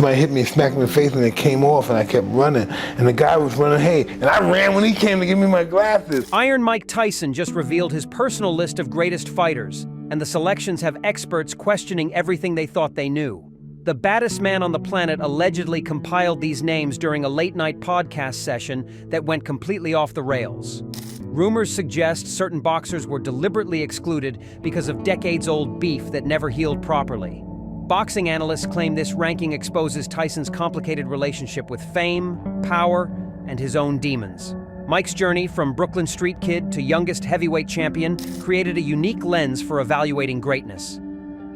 somebody hit me, smacked me in the face, and it came off, and I kept running. And the guy was running, hey, and I ran when he came to give me my glasses. Iron Mike Tyson just revealed his personal list of greatest fighters, and the selections have experts questioning everything they thought they knew. The baddest man on the planet allegedly compiled these names during a late-night podcast session that went completely off the rails. Rumors suggest certain boxers were deliberately excluded because of decades-old beef that never healed properly. Boxing analysts claim this ranking exposes Tyson's complicated relationship with fame, power, and his own demons. Mike's journey from Brooklyn street kid to youngest heavyweight champion created a unique lens for evaluating greatness.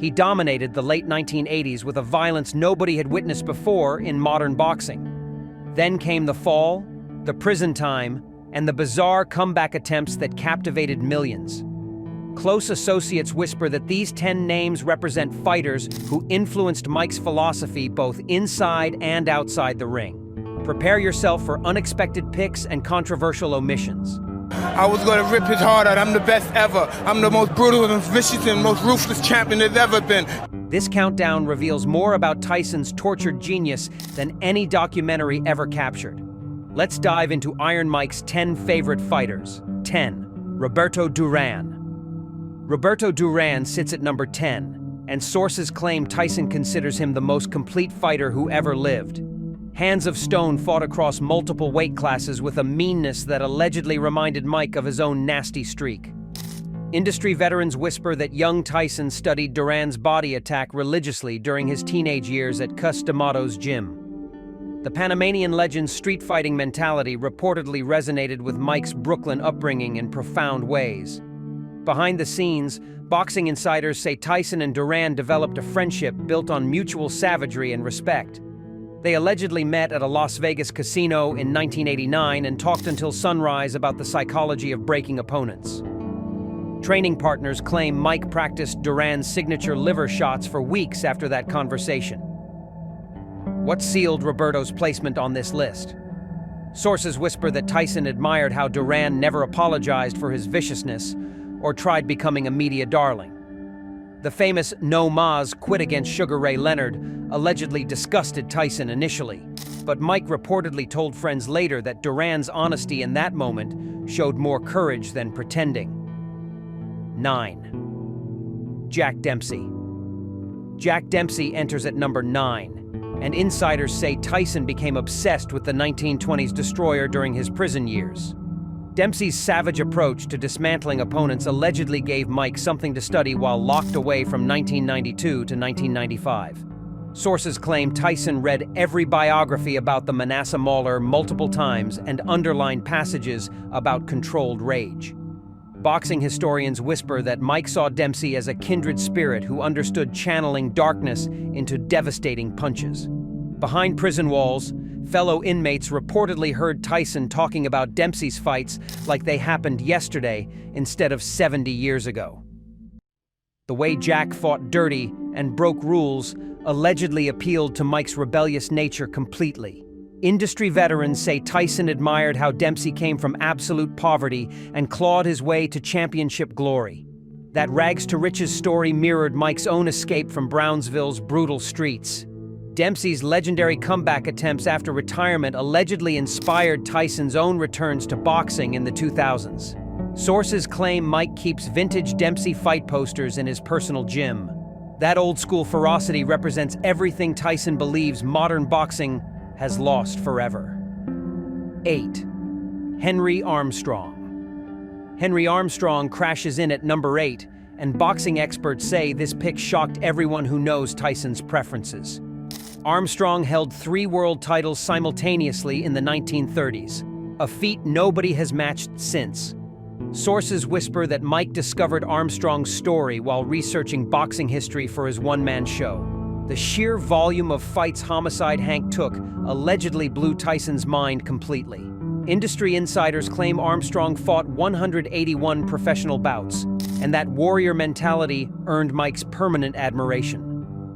He dominated the late 1980s with a violence nobody had witnessed before in modern boxing. Then came the fall, the prison time, and the bizarre comeback attempts that captivated millions. Close associates whisper that these 10 names represent fighters who influenced Mike's philosophy both inside and outside the ring. Prepare yourself for unexpected picks and controversial omissions. I was going to rip his heart out. I'm the best ever. I'm the most brutal and vicious and most ruthless champion there's ever been. This countdown reveals more about Tyson's tortured genius than any documentary ever captured. Let's dive into Iron Mike's 10 favorite fighters. 10. Roberto Duran. Roberto Duran sits at number 10, and sources claim Tyson considers him the most complete fighter who ever lived. Hands of Stone fought across multiple weight classes with a meanness that allegedly reminded Mike of his own nasty streak. Industry veterans whisper that young Tyson studied Duran's body attack religiously during his teenage years at Cus D'Amato's gym. The Panamanian legend's street fighting mentality reportedly resonated with Mike's Brooklyn upbringing in profound ways. Behind the scenes, boxing insiders say Tyson and Duran developed a friendship built on mutual savagery and respect. They allegedly met at a Las Vegas casino in 1989 and talked until sunrise about the psychology of breaking opponents. Training partners claim Mike practiced Duran's signature liver shots for weeks after that conversation. What sealed Roberto's placement on this list? Sources whisper that Tyson admired how Duran never apologized for his viciousness or tried becoming a media darling. The famous No Mas quit against Sugar Ray Leonard allegedly disgusted Tyson initially, but Mike reportedly told friends later that Duran's honesty in that moment showed more courage than pretending. 9. Jack Dempsey. Jack Dempsey enters at number 9, and insiders say Tyson became obsessed with the 1920s destroyer during his prison years. Dempsey's savage approach to dismantling opponents allegedly gave Mike something to study while locked away from 1992 to 1995. Sources claim Tyson read every biography about the Manasseh Mauler multiple times and underlined passages about controlled rage. Boxing historians whisper that Mike saw Dempsey as a kindred spirit who understood channeling darkness into devastating punches. Behind prison walls, fellow inmates reportedly heard Tyson talking about Dempsey's fights like they happened yesterday instead of 70 years ago. The way Jack fought dirty and broke rules allegedly appealed to Mike's rebellious nature completely. Industry veterans say Tyson admired how Dempsey came from absolute poverty and clawed his way to championship glory. That rags-to-riches story mirrored Mike's own escape from Brownsville's brutal streets. Dempsey's legendary comeback attempts after retirement allegedly inspired Tyson's own returns to boxing in the 2000s. Sources claim Mike keeps vintage Dempsey fight posters in his personal gym. That old-school ferocity represents everything Tyson believes modern boxing has lost forever. 8. Henry Armstrong. Henry Armstrong crashes in at number 8, and boxing experts say this pick shocked everyone who knows Tyson's preferences. Armstrong held 3 world titles simultaneously in the 1930s, a feat nobody has matched since. Sources whisper that Mike discovered Armstrong's story while researching boxing history for his one-man show. The sheer volume of fights Homicide Hank took allegedly blew Tyson's mind completely. Industry insiders claim Armstrong fought 181 professional bouts, and that warrior mentality earned Mike's permanent admiration.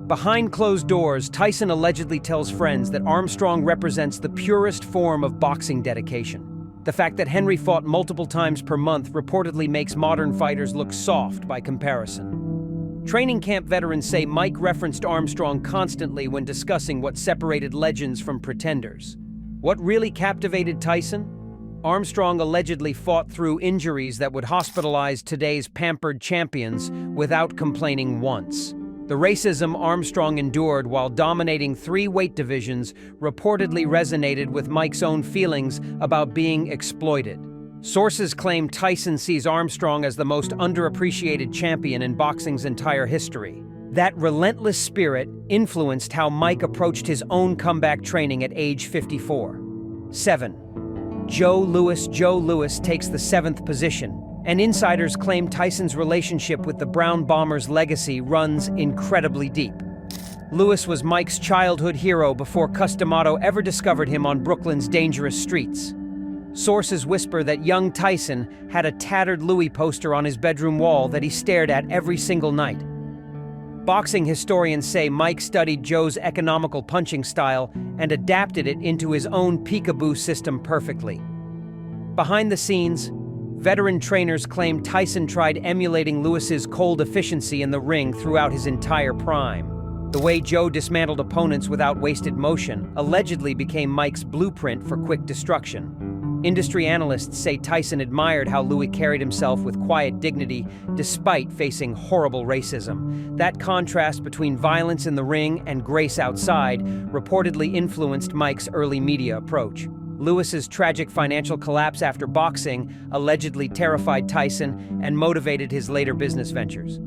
Behind closed doors, Tyson allegedly tells friends that Armstrong represents the purest form of boxing dedication. The fact that Henry fought multiple times per month reportedly makes modern fighters look soft by comparison. Training camp veterans say Mike referenced Armstrong constantly when discussing what separated legends from pretenders. What really captivated Tyson? Armstrong allegedly fought through injuries that would hospitalize today's pampered champions without complaining once. The racism Armstrong endured while dominating 3 weight divisions reportedly resonated with Mike's own feelings about being exploited. Sources claim Tyson sees Armstrong as the most underappreciated champion in boxing's entire history. That relentless spirit influenced how Mike approached his own comeback training at age 54. 7. Joe Louis takes the 7th position, and insiders claim Tyson's relationship with the Brown Bombers' legacy runs incredibly deep. Louis was Mike's childhood hero before Cus D'Amato ever discovered him on Brooklyn's dangerous streets. Sources whisper that young Tyson had a tattered Louis poster on his bedroom wall that he stared at every single night. Boxing historians say Mike studied Joe's economical punching style and adapted it into his own peekaboo system perfectly. Behind the scenes, veteran trainers claim Tyson tried emulating Louis's cold efficiency in the ring throughout his entire prime. The way Joe dismantled opponents without wasted motion allegedly became Mike's blueprint for quick destruction. Industry analysts say Tyson admired how Louis carried himself with quiet dignity despite facing horrible racism. That contrast between violence in the ring and grace outside reportedly influenced Mike's early media approach. Louis's tragic financial collapse after boxing allegedly terrified Tyson and motivated his later business ventures.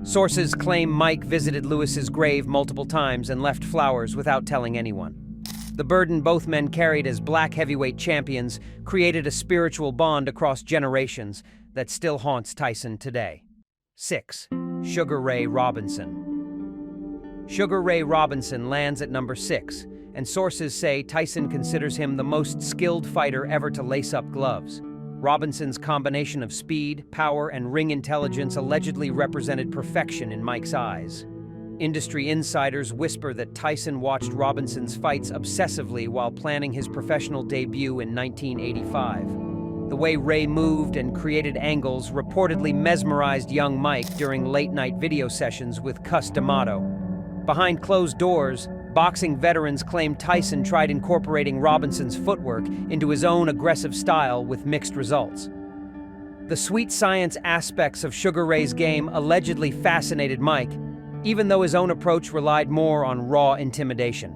Sources claim Mike visited Louis's grave multiple times and left flowers without telling anyone. The burden both men carried as black heavyweight champions created a spiritual bond across generations that still haunts Tyson today. 6. Sugar Ray Robinson. Sugar Ray Robinson lands at number 6, and sources say Tyson considers him the most skilled fighter ever to lace up gloves. Robinson's combination of speed, power, and ring intelligence allegedly represented perfection in Mike's eyes. Industry insiders whisper that Tyson watched Robinson's fights obsessively while planning his professional debut in 1985. The way Ray moved and created angles reportedly mesmerized young Mike during late-night video sessions with Cus D'Amato. Behind closed doors, boxing veterans claim Tyson tried incorporating Robinson's footwork into his own aggressive style with mixed results. The sweet science aspects of Sugar Ray's game allegedly fascinated Mike, even though his own approach relied more on raw intimidation.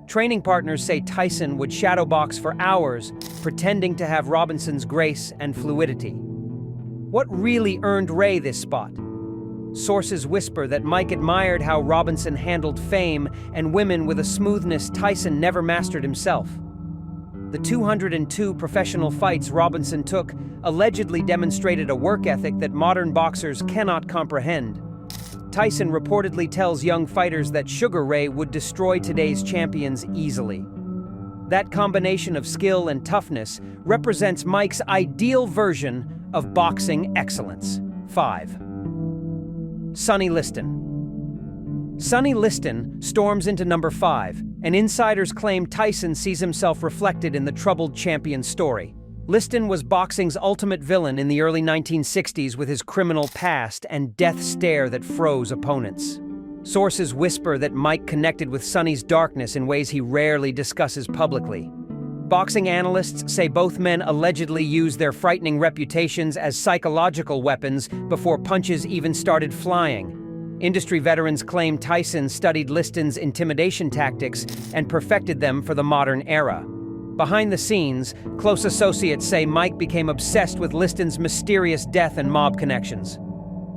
Training partners say Tyson would shadowbox for hours, pretending to have Robinson's grace and fluidity. What really earned Ray this spot? Sources whisper that Mike admired how Robinson handled fame and women with a smoothness Tyson never mastered himself. The 202 professional fights Robinson took allegedly demonstrated a work ethic that modern boxers cannot comprehend. Tyson reportedly tells young fighters that Sugar Ray would destroy today's champions easily. That combination of skill and toughness represents Mike's ideal version of boxing excellence. 5. Sonny Liston. Sonny Liston storms into number 5, and insiders claim Tyson sees himself reflected in the troubled champion's story. Liston was boxing's ultimate villain in the early 1960s with his criminal past and death stare that froze opponents. Sources whisper that Mike connected with Sonny's darkness in ways he rarely discusses publicly. Boxing analysts say both men allegedly used their frightening reputations as psychological weapons before punches even started flying. Industry veterans claim Tyson studied Liston's intimidation tactics and perfected them for the modern era. Behind the scenes, close associates say Mike became obsessed with Liston's mysterious death and mob connections.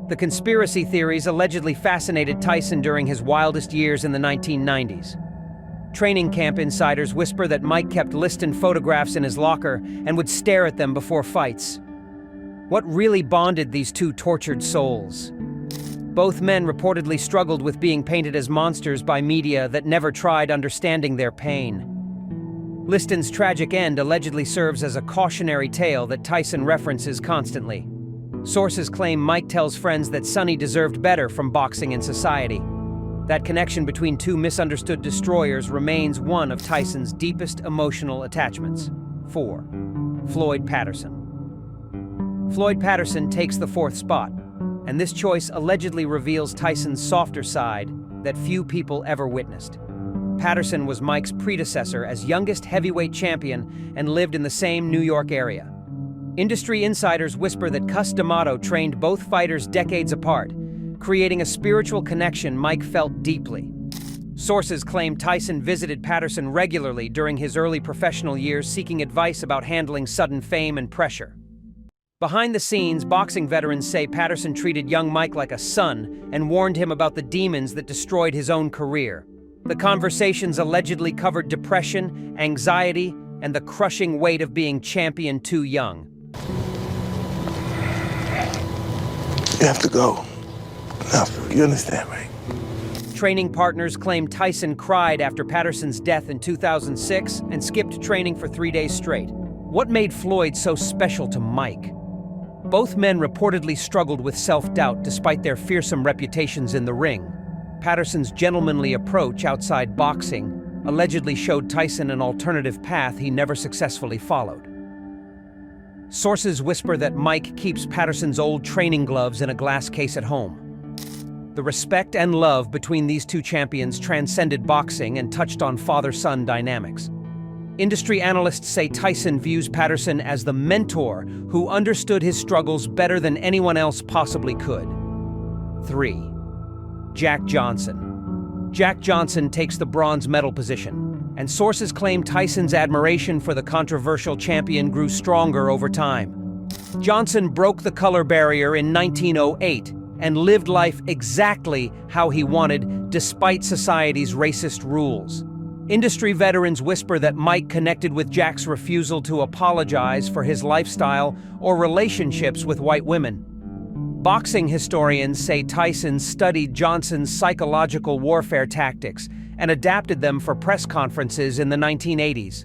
The conspiracy theories allegedly fascinated Tyson during his wildest years in the 1990s. Training camp insiders whisper that Mike kept Liston photographs in his locker and would stare at them before fights. What really bonded these two tortured souls? Both men reportedly struggled with being painted as monsters by media that never tried understanding their pain. Liston's tragic end allegedly serves as a cautionary tale that Tyson references constantly. Sources claim Mike tells friends that Sonny deserved better from boxing and society. That connection between two misunderstood destroyers remains one of Tyson's deepest emotional attachments. 4. Floyd Patterson. Floyd Patterson takes the 4th spot, and this choice allegedly reveals Tyson's softer side that few people ever witnessed. Patterson was Mike's predecessor as youngest heavyweight champion and lived in the same New York area. Industry insiders whisper that Cus D'Amato trained both fighters decades apart, creating a spiritual connection Mike felt deeply. Sources claim Tyson visited Patterson regularly during his early professional years, seeking advice about handling sudden fame and pressure. Behind the scenes, boxing veterans say Patterson treated young Mike like a son and warned him about the demons that destroyed his own career. The conversations allegedly covered depression, anxiety, and the crushing weight of being champion too young. You have to go. Enough. You understand, right? Training partners claim Tyson cried after Patterson's death in 2006 and skipped training for 3 days straight. What made Floyd so special to Mike? Both men reportedly struggled with self-doubt despite their fearsome reputations in the ring. Patterson's gentlemanly approach outside boxing allegedly showed Tyson an alternative path he never successfully followed. Sources whisper that Mike keeps Patterson's old training gloves in a glass case at home. The respect and love between these two champions transcended boxing and touched on father-son dynamics. Industry analysts say Tyson views Patterson as the mentor who understood his struggles better than anyone else possibly could. 3. Jack Johnson. Jack Johnson takes the bronze medal position, and sources claim Tyson's admiration for the controversial champion grew stronger over time. Johnson broke the color barrier in 1908 and lived life exactly how he wanted, despite society's racist rules. Industry veterans whisper that Mike connected with Jack's refusal to apologize for his lifestyle or relationships with white women. Boxing historians say Tyson studied Johnson's psychological warfare tactics and adapted them for press conferences in the 1980s.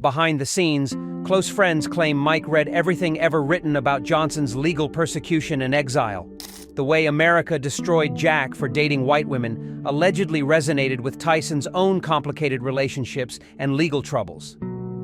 Behind the scenes, close friends claim Mike read everything ever written about Johnson's legal persecution and exile. The way America destroyed Jack for dating white women allegedly resonated with Tyson's own complicated relationships and legal troubles.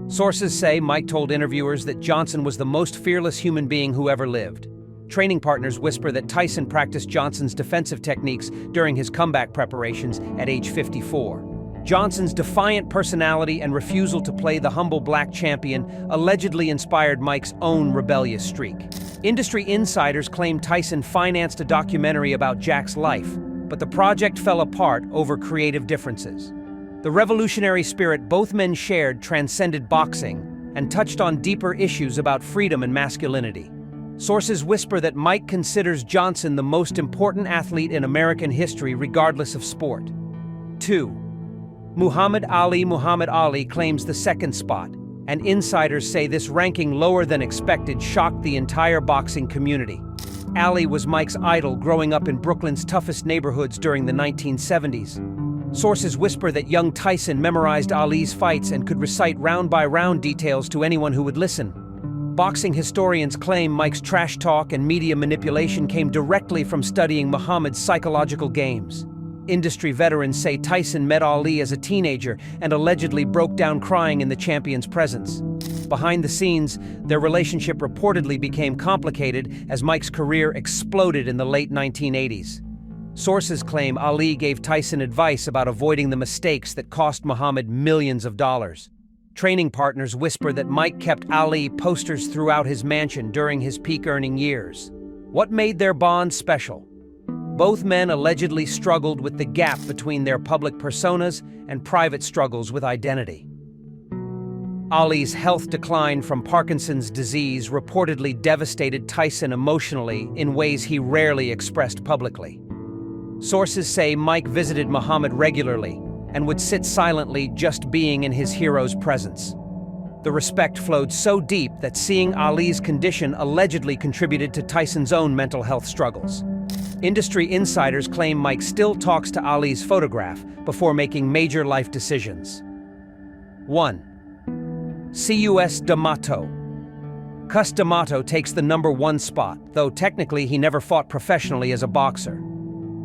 Sources say Mike told interviewers that Johnson was the most fearless human being who ever lived. Training partners whisper that Tyson practiced Johnson's defensive techniques during his comeback preparations at age 54. Johnson's defiant personality and refusal to play the humble black champion allegedly inspired Mike's own rebellious streak. Industry insiders claim Tyson financed a documentary about Jack's life, but the project fell apart over creative differences. The revolutionary spirit both men shared transcended boxing and touched on deeper issues about freedom and masculinity. Sources whisper that Mike considers Johnson the most important athlete in American history regardless of sport. 2. Muhammad Ali claims the second spot, and insiders say this ranking lower than expected shocked the entire boxing community. Ali was Mike's idol growing up in Brooklyn's toughest neighborhoods during the 1970s. Sources whisper that young Tyson memorized Ali's fights and could recite round-by-round details to anyone who would listen. Boxing historians claim Mike's trash talk and media manipulation came directly from studying Muhammad's psychological games. Industry veterans say Tyson met Ali as a teenager and allegedly broke down crying in the champion's presence. Behind the scenes, their relationship reportedly became complicated as Mike's career exploded in the late 1980s. Sources claim Ali gave Tyson advice about avoiding the mistakes that cost Muhammad millions of dollars. Training partners whisper that Mike kept Ali posters throughout his mansion during his peak earning years. What made their bond special? Both men allegedly struggled with the gap between their public personas and private struggles with identity. Ali's health decline from Parkinson's disease reportedly devastated Tyson emotionally in ways he rarely expressed publicly. Sources say Mike visited Muhammad regularly and would sit silently just being in his hero's presence. The respect flowed so deep that seeing Ali's condition allegedly contributed to Tyson's own mental health struggles. Industry insiders claim Mike still talks to Ali's photograph before making major life decisions. 1. Cus D'Amato. Cus D'Amato takes the #1 spot, though technically he never fought professionally as a boxer.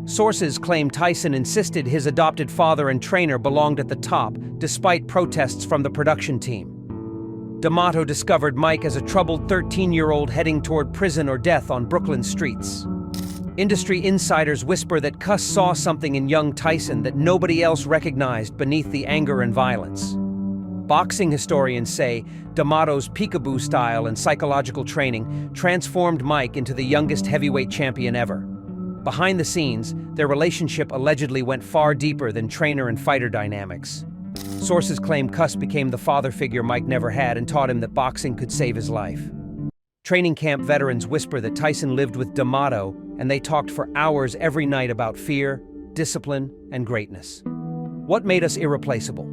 Sources claim Tyson insisted his adopted father and trainer belonged at the top, despite protests from the production team. D'Amato discovered Mike as a troubled 13-year-old heading toward prison or death on Brooklyn streets. Industry insiders whisper that Kuss saw something in young Tyson that nobody else recognized beneath the anger and violence. Boxing historians say D'Amato's peekaboo style and psychological training transformed Mike into the youngest heavyweight champion ever. Behind the scenes, their relationship allegedly went far deeper than trainer and fighter dynamics. Sources claim Kuss became the father figure Mike never had and taught him that boxing could save his life. Training camp veterans whisper that Tyson lived with D'Amato, and they talked for hours every night about fear, discipline, and greatness. What made us irreplaceable?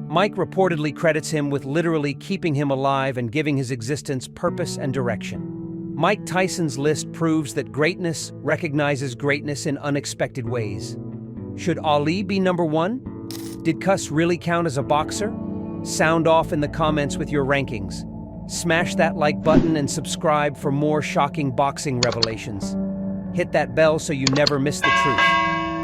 Mike reportedly credits him with literally keeping him alive and giving his existence purpose and direction. Mike Tyson's list proves that greatness recognizes greatness in unexpected ways. Should Ali be number one? Did Kuss really count as a boxer? Sound off in the comments with your rankings. Smash that like button and subscribe for more shocking boxing revelations. Hit that bell so you never miss the truth.